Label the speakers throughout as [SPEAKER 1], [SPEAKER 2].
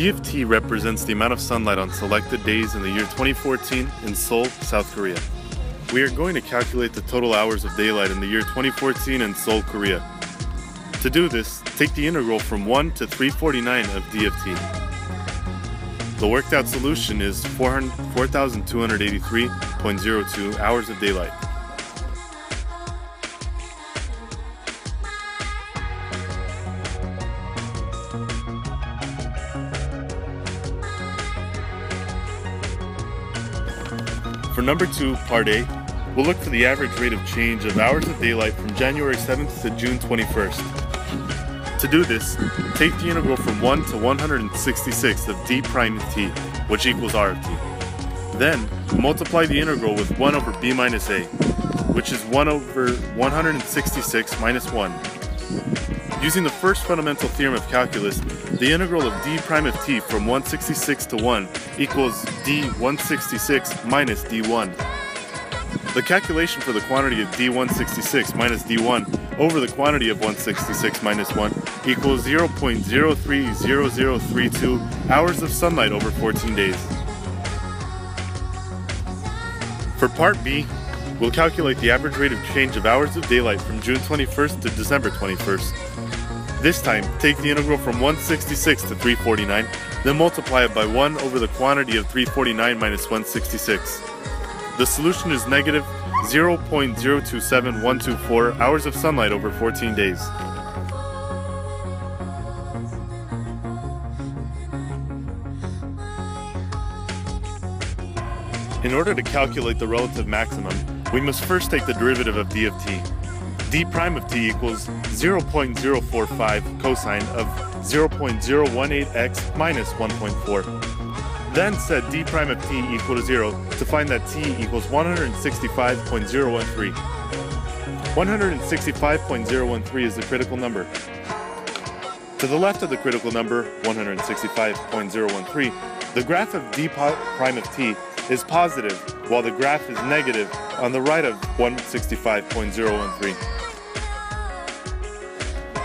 [SPEAKER 1] D of t represents the amount of sunlight on selected days in the year 2014 in Seoul, South Korea. We are going to calculate the total hours of daylight in the year 2014 in Seoul, Korea. To do this, take the integral from 1 to 349 of D of t. The worked out solution is 4,283.02 hours of daylight. For number 2, part A, we'll look for the average rate of change of hours of daylight from January 7th to June 21st. To do this, take the integral from 1 to 166 of d prime of t, which equals r of t. Then, multiply the integral with 1 over b minus a, which is 1 over 166 minus 1. Using the first fundamental theorem of calculus, the integral of d prime of t from 166 to 1 equals d166 minus d1. The calculation for the quantity of d166 minus d1 over the quantity of 166 minus 1 equals 0.030032 hours of sunlight over 14 days. For part B, we'll calculate the average rate of change of hours of daylight from June 21st to December 21st. This time, take the integral from 166 to 349, then multiply it by 1 over the quantity of 349 minus 166. The solution is negative 0.027124 hours of sunlight over 14 days. In order to calculate the relative maximum, we must first take the derivative of d of t. d prime of t equals 0.045 cosine of 0.018x minus 1.4. Then set d prime of t equal to 0 to find that t equals 165.013. 165.013 is the critical number. To the left of the critical number, 165.013, the graph of d prime of t is positive, while the graph is negative on the right of 165.013.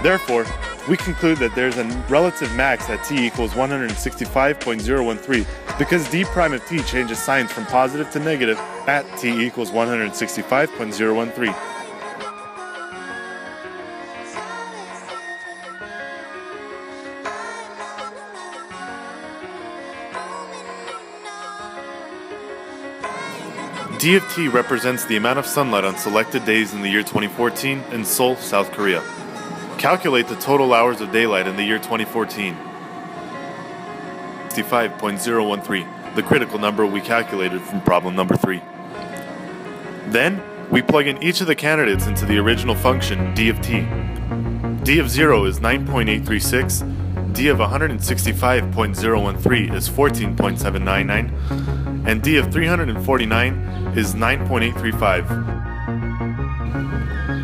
[SPEAKER 1] Therefore, we conclude that there's a relative max at t equals 165.013 because d prime of t changes signs from positive to negative at t equals 165.013. D of t represents the amount of sunlight on selected days in the year 2014 in Seoul, South Korea. Calculate the total hours of daylight in the year 2014. 65.013, the critical number we calculated from problem number 3. Then, we plug in each of the candidates into the original function d of t. d of 0 is 9.836, d of 165.013 is 14.799, and d of 349 is 9.835.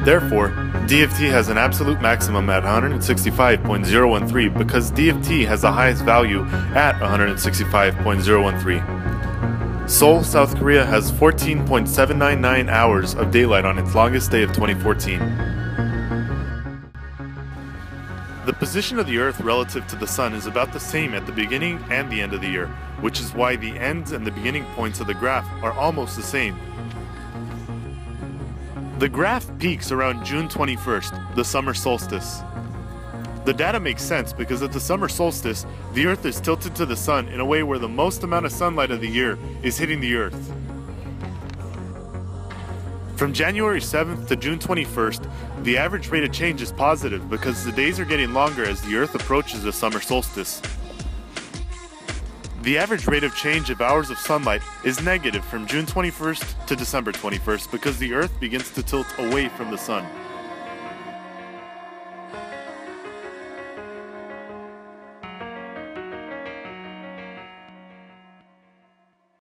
[SPEAKER 1] Therefore, d of t has an absolute maximum at 165.013 because d of t has the highest value at 165.013. Seoul, South Korea has 14.799 hours of daylight on its longest day of 2014. The position of the Earth relative to the Sun is about the same at the beginning and the end of the year, which is why the ends and the beginning points of the graph are almost the same. The graph peaks around June 21st, the summer solstice. The data makes sense because at the summer solstice, the Earth is tilted to the Sun in a way where the most amount of sunlight of the year is hitting the Earth. From January 7th to June 21st, the average rate of change is positive because the days are getting longer as the Earth approaches the summer solstice. The average rate of change of hours of sunlight is negative from June 21st to December 21st because the Earth begins to tilt away from the Sun.